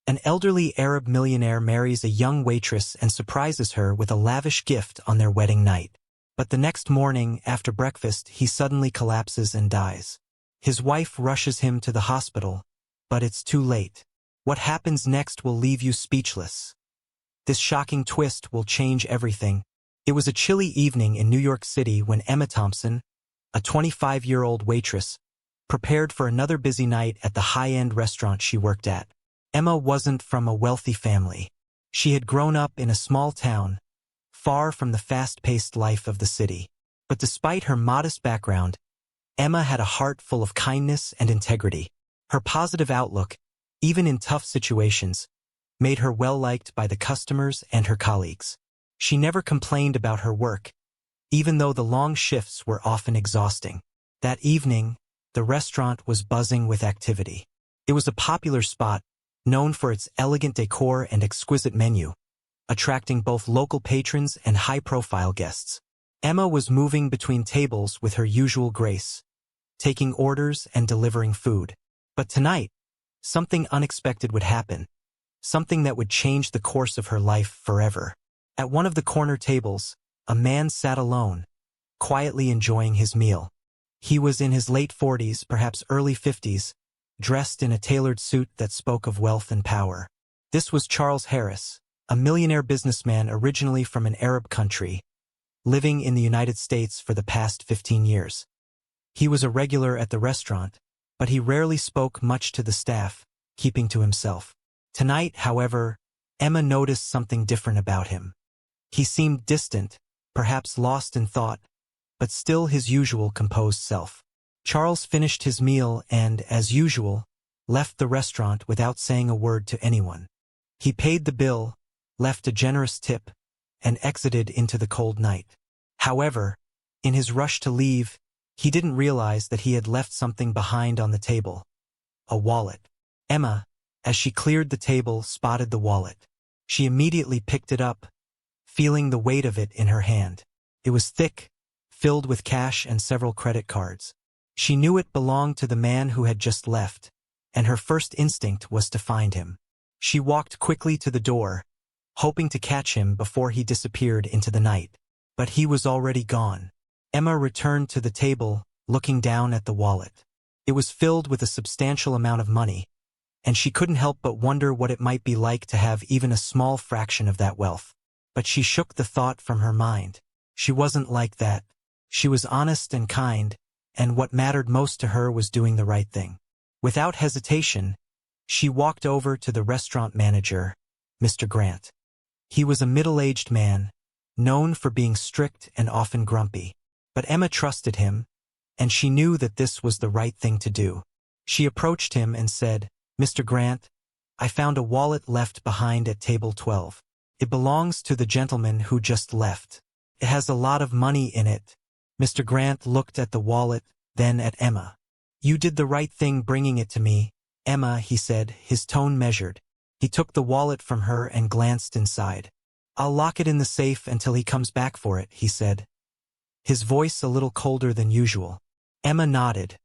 An elderly Arab millionaire marries a young waitress and surprises her with a lavish gift on their wedding night. But the next morning, after breakfast, he suddenly collapses and dies. His wife rushes him to the hospital, but it's too late. What happens next will leave you speechless. This shocking twist will change everything. It was a chilly evening in New York City when Emma Thompson, a 25-year-old waitress, prepared for another busy night at the high-end restaurant she worked at. Emma wasn't from a wealthy family. She had grown up in a small town, far from the fast-paced life of the city. But despite her modest background, Emma had a heart full of kindness and integrity. Her positive outlook, even in tough situations, made her well-liked by the customers and her colleagues. She never complained about her work, even though the long shifts were often exhausting. That evening, the restaurant was buzzing with activity. It was a popular spot, known for its elegant decor and exquisite menu, attracting both local patrons and high-profile guests. Emma was moving between tables with her usual grace, taking orders and delivering food. But tonight, something unexpected would happen, something that would change the course of her life forever. At one of the corner tables, a man sat alone, quietly enjoying his meal. He was in his late 40s, perhaps early 50s, dressed in a tailored suit that spoke of wealth and power. This was Charles Harris, a millionaire businessman originally from an Arab country, living in the United States for the past 15 years. He was a regular at the restaurant, but he rarely spoke much to the staff, keeping to himself. Tonight, however, Emma noticed something different about him. He seemed distant, perhaps lost in thought, but still his usual composed self. Charles finished his meal and, as usual, left the restaurant without saying a word to anyone. He paid the bill, left a generous tip, and exited into the cold night. However, in his rush to leave, he didn't realize that he had left something behind on the table. A wallet. Emma, as she cleared the table, spotted the wallet. She immediately picked it up, feeling the weight of it in her hand. It was thick, filled with cash and several credit cards. She knew it belonged to the man who had just left, and her first instinct was to find him. She walked quickly to the door, hoping to catch him before he disappeared into the night. But he was already gone. Emma returned to the table, looking down at the wallet. It was filled with a substantial amount of money, and she couldn't help but wonder what it might be like to have even a small fraction of that wealth. But she shook the thought from her mind. She wasn't like that. She was honest and kind, and what mattered most to her was doing the right thing. Without hesitation, she walked over to the restaurant manager, Mr. Grant. He was a middle-aged man, known for being strict and often grumpy. But Emma trusted him, and she knew that this was the right thing to do. She approached him and said, "Mr. Grant, I found a wallet left behind at table 12. It belongs to the gentleman who just left. It has a lot of money in it." Mr. Grant looked at the wallet, then at Emma. "You did the right thing bringing it to me, Emma," he said, his tone measured. He took the wallet from her and glanced inside. "I'll lock it in the safe until he comes back for it," he said, his voice a little colder than usual. Emma nodded,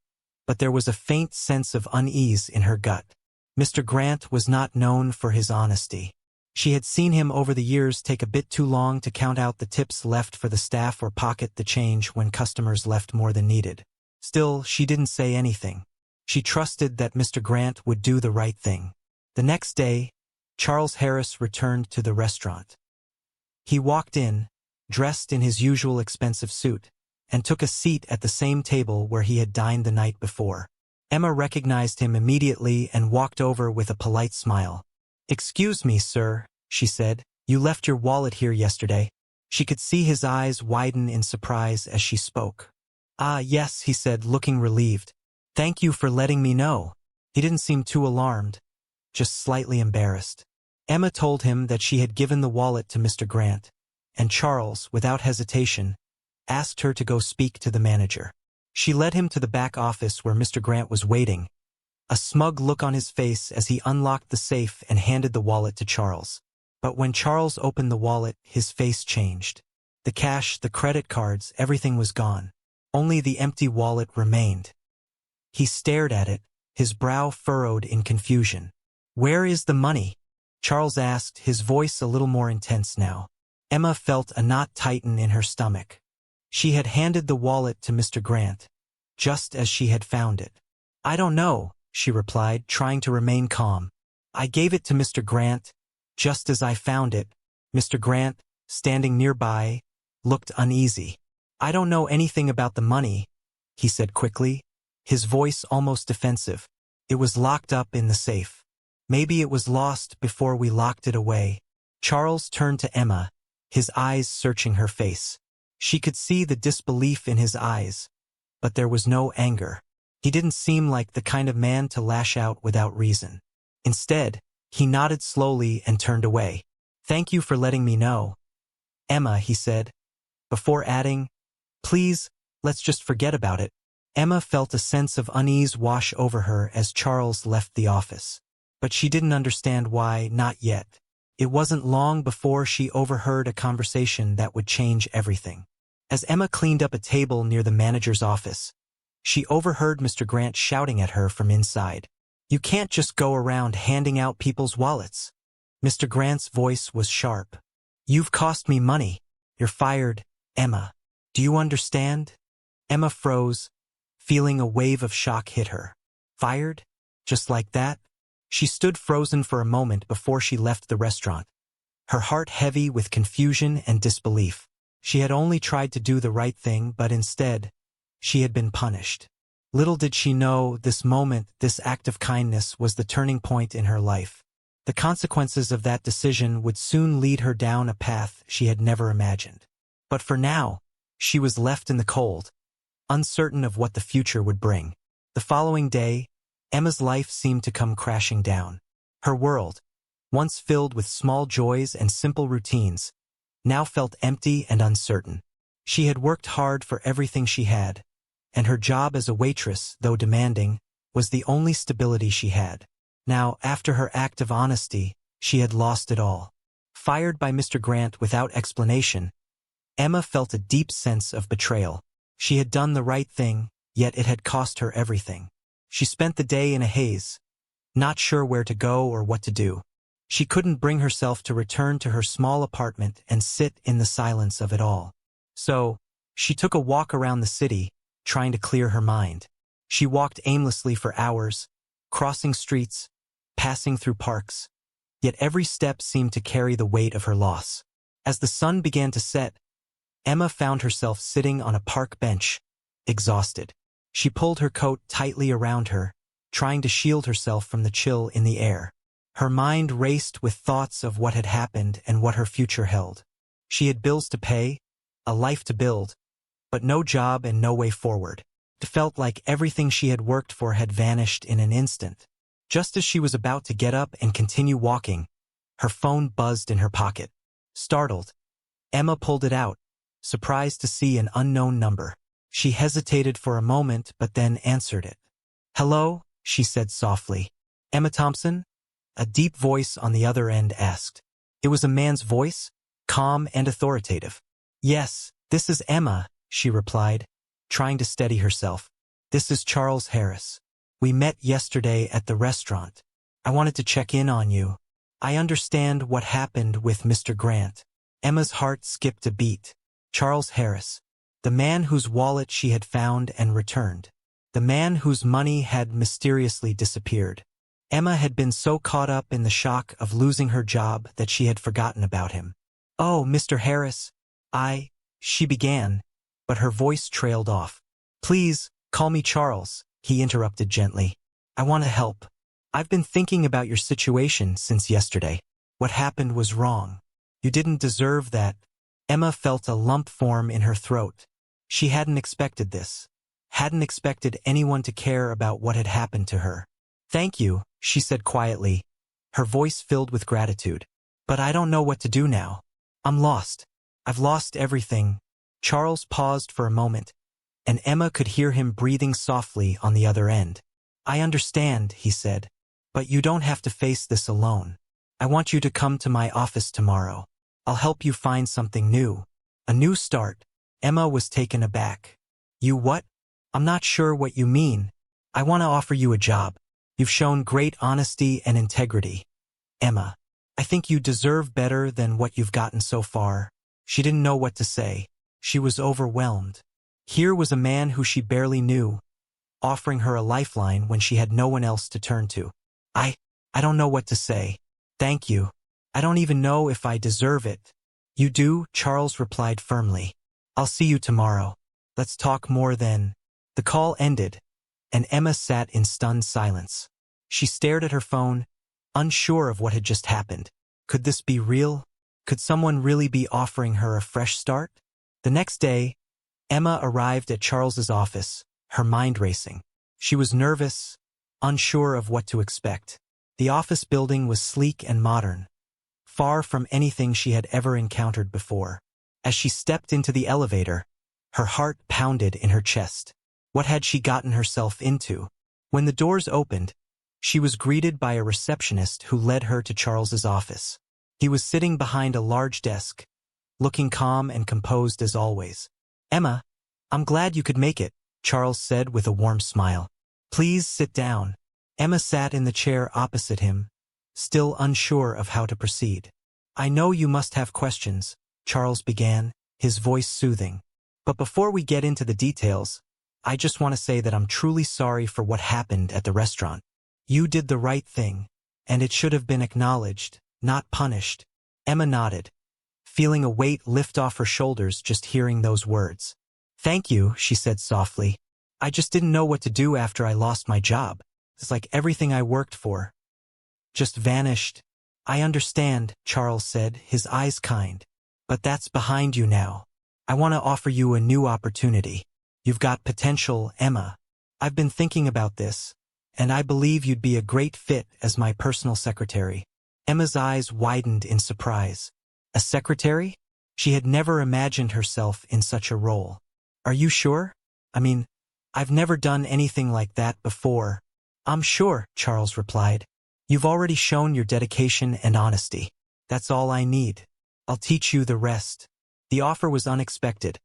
but there was a faint sense of unease in her gut. Mr. Grant was not known for his honesty. She had seen him over the years take a bit too long to count out the tips left for the staff or pocket the change when customers left more than needed. Still, she didn't say anything. She trusted that Mr. Grant would do the right thing. The next day, Charles Harris returned to the restaurant. He walked in, dressed in his usual expensive suit, and took a seat at the same table where he had dined the night before. Emma recognized him immediately and walked over with a polite smile. "Excuse me, sir," she said, "you left your wallet here yesterday." She could see his eyes widen in surprise as she spoke. "Ah, yes," he said, looking relieved. "Thank you for letting me know." He didn't seem too alarmed, just slightly embarrassed. Emma told him that she had given the wallet to Mr. Grant, and Charles, without hesitation, asked her to go speak to the manager. She led him to the back office where Mr. Grant was waiting, a smug look on his face as he unlocked the safe and handed the wallet to Charles. But when Charles opened the wallet, his face changed. The cash, the credit cards, everything was gone. Only the empty wallet remained. He stared at it, his brow furrowed in confusion. "Where is the money?" Charles asked, his voice a little more intense now. Emma felt a knot tighten in her stomach. She had handed the wallet to Mr. Grant, just as she had found it. "I don't know," she replied, trying to remain calm. "I gave it to Mr. Grant, just as I found it." Mr. Grant, standing nearby, looked uneasy. "I don't know anything about the money," he said quickly, his voice almost defensive. "It was locked up in the safe. Maybe it was lost before we locked it away." Charles turned to Emma, his eyes searching her face. She could see the disbelief in his eyes, but there was no anger. He didn't seem like the kind of man to lash out without reason. Instead, he nodded slowly and turned away. "Thank you for letting me know, Emma," he said, before adding, "Please, let's just forget about it." Emma felt a sense of unease wash over her as Charles left the office. But she didn't understand why, not yet. It wasn't long before she overheard a conversation that would change everything. As Emma cleaned up a table near the manager's office, she overheard Mr. Grant shouting at her from inside. "You can't just go around handing out people's wallets." Mr. Grant's voice was sharp. "You've cost me money. You're fired, Emma. Do you understand?" Emma froze, feeling a wave of shock hit her. Fired? Just like that? She stood frozen for a moment before she left the restaurant, her heart heavy with confusion and disbelief. She had only tried to do the right thing, but instead, she had been punished. Little did she know, this moment, this act of kindness, was the turning point in her life. The consequences of that decision would soon lead her down a path she had never imagined. But for now, she was left in the cold, uncertain of what the future would bring. The following day, Emma's life seemed to come crashing down. Her world, once filled with small joys and simple routines, now felt empty and uncertain. She had worked hard for everything she had, and her job as a waitress, though demanding, was the only stability she had. Now, after her act of honesty, she had lost it all. Fired by Mr. Grant without explanation, Emma felt a deep sense of betrayal. She had done the right thing, yet it had cost her everything. She spent the day in a haze, not sure where to go or what to do. She couldn't bring herself to return to her small apartment and sit in the silence of it all. So, she took a walk around the city, trying to clear her mind. She walked aimlessly for hours, crossing streets, passing through parks, yet every step seemed to carry the weight of her loss. As the sun began to set, Emma found herself sitting on a park bench, exhausted. She pulled her coat tightly around her, trying to shield herself from the chill in the air. Her mind raced with thoughts of what had happened and what her future held. She had bills to pay, a life to build, but no job and no way forward. It felt like everything she had worked for had vanished in an instant. Just as she was about to get up and continue walking, her phone buzzed in her pocket. Startled, Emma pulled it out, surprised to see an unknown number. She hesitated for a moment but then answered it. "Hello?" she said softly. "Emma Thompson?" A deep voice on the other end asked. It was a man's voice, calm and authoritative. "Yes, this is Emma," she replied, trying to steady herself. "This is Charles Harris. We met yesterday at the restaurant. I wanted to check in on you. I understand what happened with Mr. Grant." Emma's heart skipped a beat. Charles Harris, the man whose wallet she had found and returned, the man whose money had mysteriously disappeared. Emma had been so caught up in the shock of losing her job that she had forgotten about him. "Oh, Mr. Harris, she began, but her voice trailed off. "Please, call me Charles," he interrupted gently. "I want to help. I've been thinking about your situation since yesterday. What happened was wrong. You didn't deserve that." Emma felt a lump form in her throat. She hadn't expected this. Hadn't expected anyone to care about what had happened to her. "Thank you," she said quietly, her voice filled with gratitude. "But I don't know what to do now. I'm lost. I've lost everything." Charles paused for a moment, and Emma could hear him breathing softly on the other end. "I understand," he said, "but you don't have to face this alone. I want you to come to my office tomorrow. I'll help you find something new. A new start." Emma was taken aback. "You what? I'm not sure what you mean." "I want to offer you a job." You've shown great honesty and integrity. Emma, I think you deserve better than what you've gotten so far. She didn't know what to say. She was overwhelmed. Here was a man who she barely knew, offering her a lifeline when she had no one else to turn to. I don't know what to say. Thank you. I don't even know if I deserve it. You do, Charles replied firmly. I'll see you tomorrow. Let's talk more then. The call ended, and Emma sat in stunned silence. She stared at her phone, unsure of what had just happened. Could this be real? Could someone really be offering her a fresh start? The next day, Emma arrived at Charles's office, her mind racing. She was nervous, unsure of what to expect. The office building was sleek and modern, far from anything she had ever encountered before. As she stepped into the elevator, her heart pounded in her chest. What had she gotten herself into? When the doors opened, she was greeted by a receptionist who led her to Charles's office. He was sitting behind a large desk, looking calm and composed as always. Emma, I'm glad you could make it, Charles said with a warm smile. Please sit down. Emma sat in the chair opposite him, still unsure of how to proceed. I know you must have questions, Charles began, his voice soothing. But before we get into the details, I just want to say that I'm truly sorry for what happened at the restaurant. You did the right thing, and it should have been acknowledged, not punished. Emma nodded, feeling a weight lift off her shoulders just hearing those words. Thank you, she said softly. I just didn't know what to do after I lost my job. It's like everything I worked for just vanished. I understand, Charles said, his eyes kind. But that's behind you now. I want to offer you a new opportunity. You've got potential, Emma. I've been thinking about this, and I believe you'd be a great fit as my personal secretary. Emma's eyes widened in surprise. A secretary? She had never imagined herself in such a role. Are you sure? I mean, I've never done anything like that before. I'm sure, Charles replied. You've already shown your dedication and honesty. That's all I need. I'll teach you the rest. The offer was unexpected,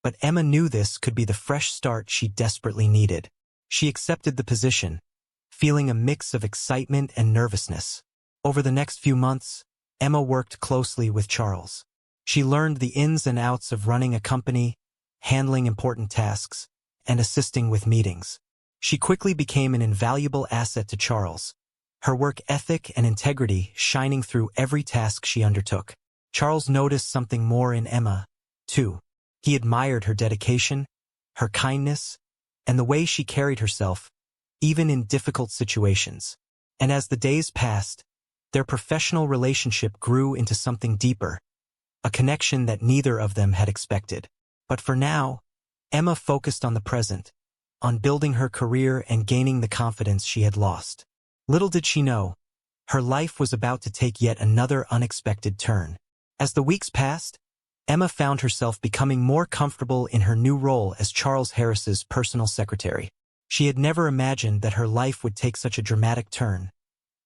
but Emma knew this could be the fresh start she desperately needed. She accepted the position, feeling a mix of excitement and nervousness. Over the next few months, Emma worked closely with Charles. She learned the ins and outs of running a company, handling important tasks, and assisting with meetings. She quickly became an invaluable asset to Charles, her work ethic and integrity shining through every task she undertook. Charles noticed something more in Emma, too. He admired her dedication, her kindness, and the way she carried herself, even in difficult situations. And as the days passed, their professional relationship grew into something deeper, a connection that neither of them had expected. But for now, Emma focused on the present, on building her career and gaining the confidence she had lost. Little did she know, her life was about to take yet another unexpected turn. As the weeks passed, Emma found herself becoming more comfortable in her new role as Charles Harris's personal secretary. She had never imagined that her life would take such a dramatic turn.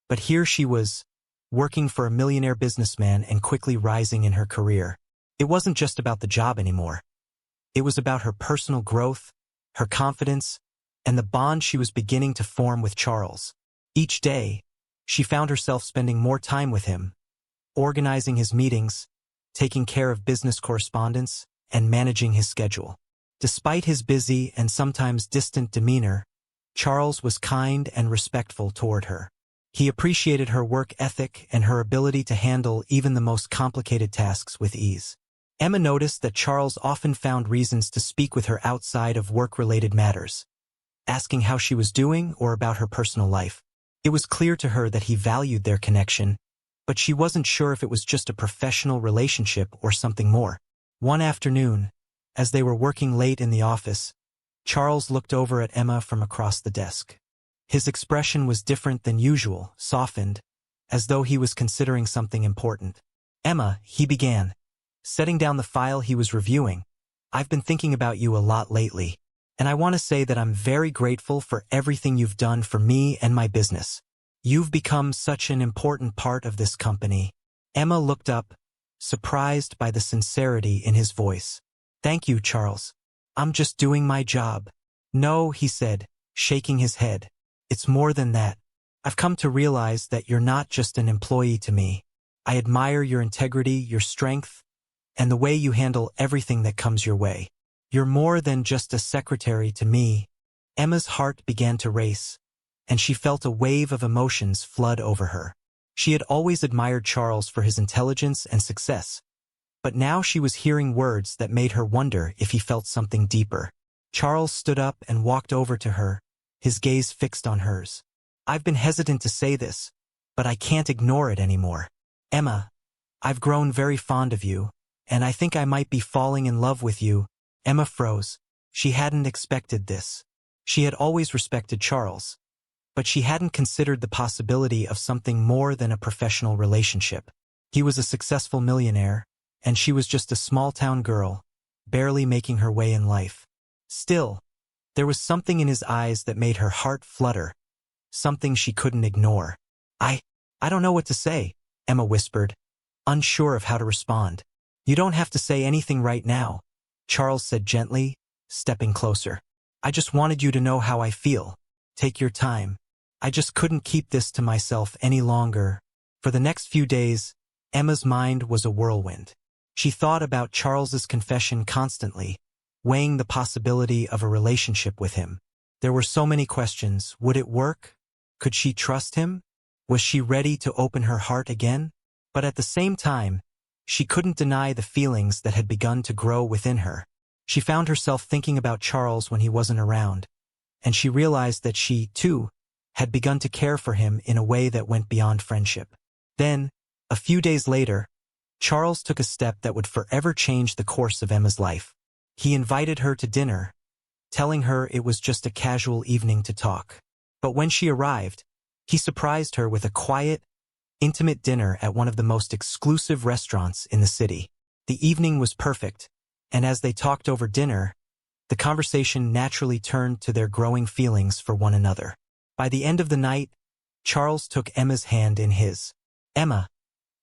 But here she was, working for a millionaire businessman and quickly rising in her career. It wasn't just about the job anymore. It was about her personal growth, her confidence, and the bond she was beginning to form with Charles. Each day, she found herself spending more time with him, organizing his meetings, taking care of business correspondence, and managing his schedule. Despite his busy and sometimes distant demeanor, Charles was kind and respectful toward her. He appreciated her work ethic and her ability to handle even the most complicated tasks with ease. Emma noticed that Charles often found reasons to speak with her outside of work-related matters, asking how she was doing or about her personal life. It was clear to her that he valued their connection, but she wasn't sure if it was just a professional relationship or something more. One afternoon, as they were working late in the office, Charles looked over at Emma from across the desk. His expression was different than usual, softened, as though he was considering something important. Emma, he began, setting down the file he was reviewing. I've been thinking about you a lot lately, and I want to say that I'm very grateful for everything you've done for me and my business. You've become such an important part of this company. Emma looked up, surprised by the sincerity in his voice. Thank you, Charles. I'm just doing my job. No, he said, shaking his head. It's more than that. I've come to realize that you're not just an employee to me. I admire your integrity, your strength, and the way you handle everything that comes your way. You're more than just a secretary to me." Emma's heart began to race, and she felt a wave of emotions flood over her. She had always admired Charles for his intelligence and success, but now she was hearing words that made her wonder if he felt something deeper. Charles stood up and walked over to her, his gaze fixed on hers. "I've been hesitant to say this, but I can't ignore it anymore. Emma, I've grown very fond of you, and I think I might be falling in love with you." Emma froze. She hadn't expected this. She had always respected Charles, but she hadn't considered the possibility of something more than a professional relationship. He was a successful millionaire, and she was just a small-town girl, barely making her way in life. Still, there was something in his eyes that made her heart flutter, something she couldn't ignore. I don't know what to say," Emma whispered, unsure of how to respond. "You don't have to say anything right now," Charles said gently, stepping closer. "I just wanted you to know how I feel. Take your time. I just couldn't keep this to myself any longer." For the next few days, Emma's mind was a whirlwind. She thought about Charles's confession constantly, weighing the possibility of a relationship with him. There were so many questions. Would it work? Could she trust him? Was she ready to open her heart again? But at the same time, she couldn't deny the feelings that had begun to grow within her. She found herself thinking about Charles when he wasn't around, and she realized that she, too, had begun to care for him in a way that went beyond friendship. Then, a few days later, Charles took a step that would forever change the course of Emma's life. He invited her to dinner, telling her it was just a casual evening to talk. But when she arrived, he surprised her with a quiet, intimate dinner at one of the most exclusive restaurants in the city. The evening was perfect, and as they talked over dinner, the conversation naturally turned to their growing feelings for one another. By the end of the night, Charles took Emma's hand in his. "Emma,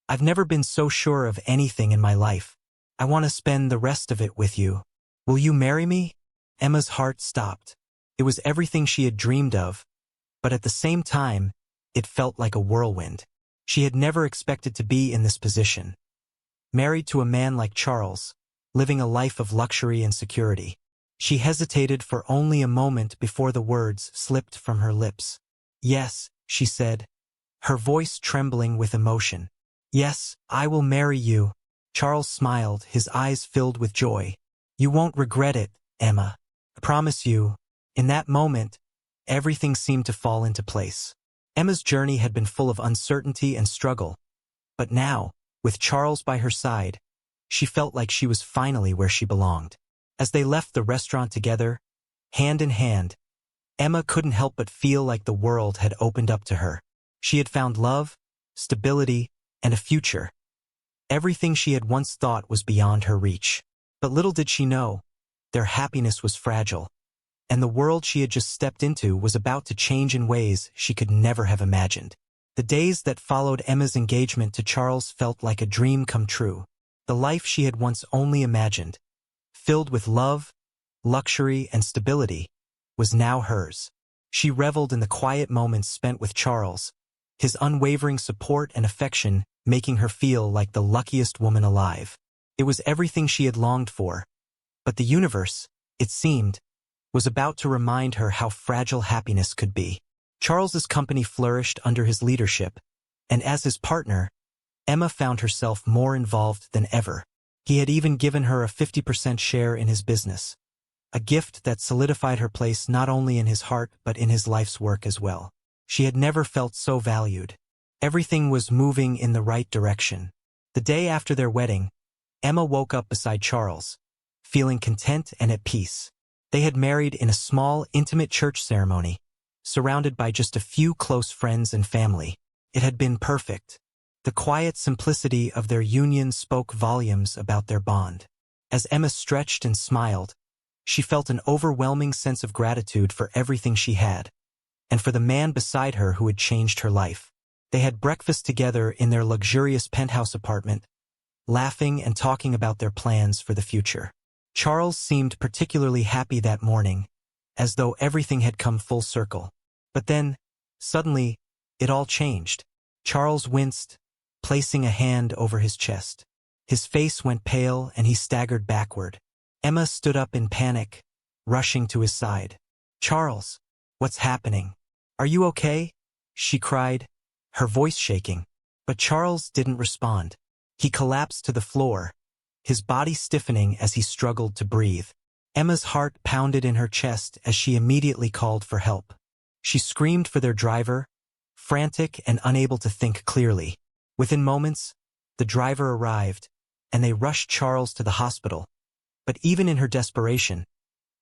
I've never been so sure of anything in my life. I want to spend the rest of it with you. Will you marry me?" Emma's heart stopped. It was everything she had dreamed of, but at the same time, it felt like a whirlwind. She had never expected to be in this position. Married to a man like Charles, living a life of luxury and security. She hesitated for only a moment before the words slipped from her lips. "Yes," she said, her voice trembling with emotion. "Yes, I will marry you." Charles smiled, his eyes filled with joy. "You won't regret it, Emma. I promise you." In that moment, everything seemed to fall into place. Emma's journey had been full of uncertainty and struggle, but now, with Charles by her side, she felt like she was finally where she belonged. As they left the restaurant together, hand in hand, Emma couldn't help but feel like the world had opened up to her. She had found love, stability, and a future. Everything she had once thought was beyond her reach. But little did she know, their happiness was fragile, and the world she had just stepped into was about to change in ways she could never have imagined. The days that followed Emma's engagement to Charles felt like a dream come true. The life she had once only imagined, filled with love, luxury, and stability, was now hers. She reveled in the quiet moments spent with Charles, his unwavering support and affection making her feel like the luckiest woman alive. It was everything she had longed for, but the universe, it seemed, was about to remind her how fragile happiness could be. Charles's company flourished under his leadership, and as his partner, Emma found herself more involved than ever. He had even given her a 50% share in his business, a gift that solidified her place not only in his heart but in his life's work as well. She had never felt so valued. Everything was moving in the right direction. The day after their wedding, Emma woke up beside Charles, feeling content and at peace. They had married in a small, intimate church ceremony, surrounded by just a few close friends and family. It had been perfect. The quiet simplicity of their union spoke volumes about their bond. As Emma stretched and smiled, she felt an overwhelming sense of gratitude for everything she had, and for the man beside her who had changed her life. They had breakfast together in their luxurious penthouse apartment, laughing and talking about their plans for the future. Charles seemed particularly happy that morning, as though everything had come full circle. But then, suddenly, it all changed. Charles winced, placing a hand over his chest. His face went pale and he staggered backward. Emma stood up in panic, rushing to his side. "Charles, what's happening? Are you okay?" she cried, her voice shaking. But Charles didn't respond. He collapsed to the floor, his body stiffening as he struggled to breathe. Emma's heart pounded in her chest as she immediately called for help. She screamed for their driver, frantic and unable to think clearly. Within moments, the driver arrived, and they rushed Charles to the hospital. But even in her desperation,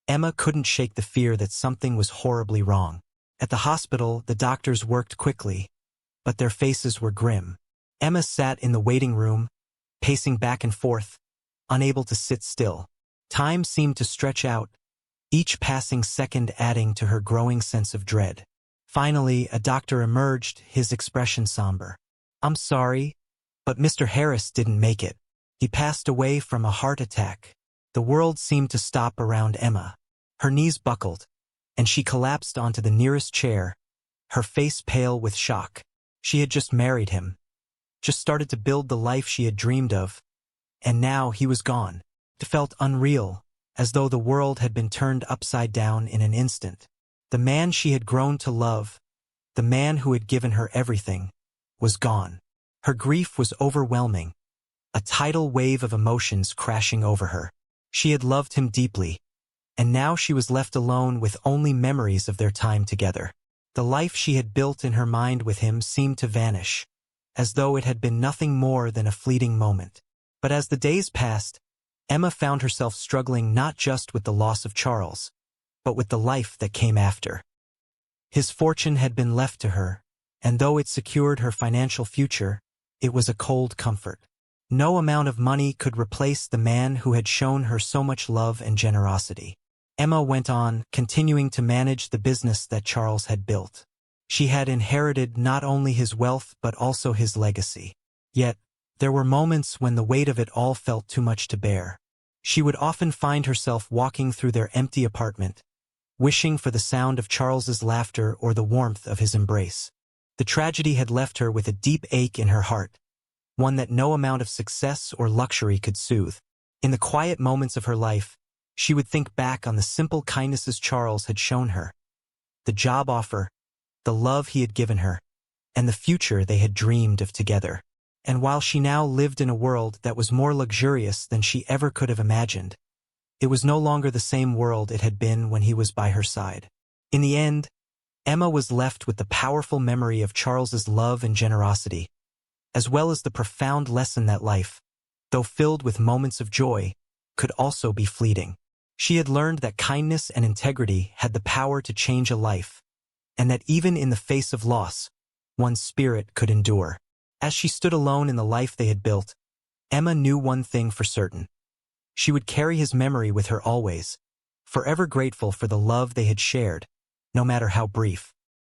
Emma couldn't shake the fear that something was horribly wrong. At the hospital, the doctors worked quickly, but their faces were grim. Emma sat in the waiting room, pacing back and forth, unable to sit still. Time seemed to stretch out, each passing second adding to her growing sense of dread. Finally, a doctor emerged, his expression somber. "I'm sorry, but Mr. Harris didn't make it. He passed away from a heart attack." The world seemed to stop around Emma. Her knees buckled, and she collapsed onto the nearest chair, her face pale with shock. She had just married him, just started to build the life she had dreamed of, and now he was gone. It felt unreal, as though the world had been turned upside down in an instant. The man she had grown to love, the man who had given her everything, was gone. Her grief was overwhelming, a tidal wave of emotions crashing over her. She had loved him deeply, and now she was left alone with only memories of their time together. The life she had built in her mind with him seemed to vanish, as though it had been nothing more than a fleeting moment. But as the days passed, Emma found herself struggling not just with the loss of Charles, but with the life that came after. His fortune had been left to her, and though it secured her financial future, it was a cold comfort. No amount of money could replace the man who had shown her so much love and generosity. Emma went on, continuing to manage the business that Charles had built. She had inherited not only his wealth but also his legacy. Yet, there were moments when the weight of it all felt too much to bear. She would often find herself walking through their empty apartment, wishing for the sound of Charles's laughter or the warmth of his embrace. The tragedy had left her with a deep ache in her heart, one that no amount of success or luxury could soothe. In the quiet moments of her life, she would think back on the simple kindnesses Charles had shown her, the job offer, the love he had given her, and the future they had dreamed of together. And while she now lived in a world that was more luxurious than she ever could have imagined, it was no longer the same world it had been when he was by her side. In the end, Emma was left with the powerful memory of Charles's love and generosity, as well as the profound lesson that life, though filled with moments of joy, could also be fleeting. She had learned that kindness and integrity had the power to change a life, and that even in the face of loss, one's spirit could endure. As she stood alone in the life they had built, Emma knew one thing for certain. She would carry his memory with her always, forever grateful for the love they had shared, no matter how brief.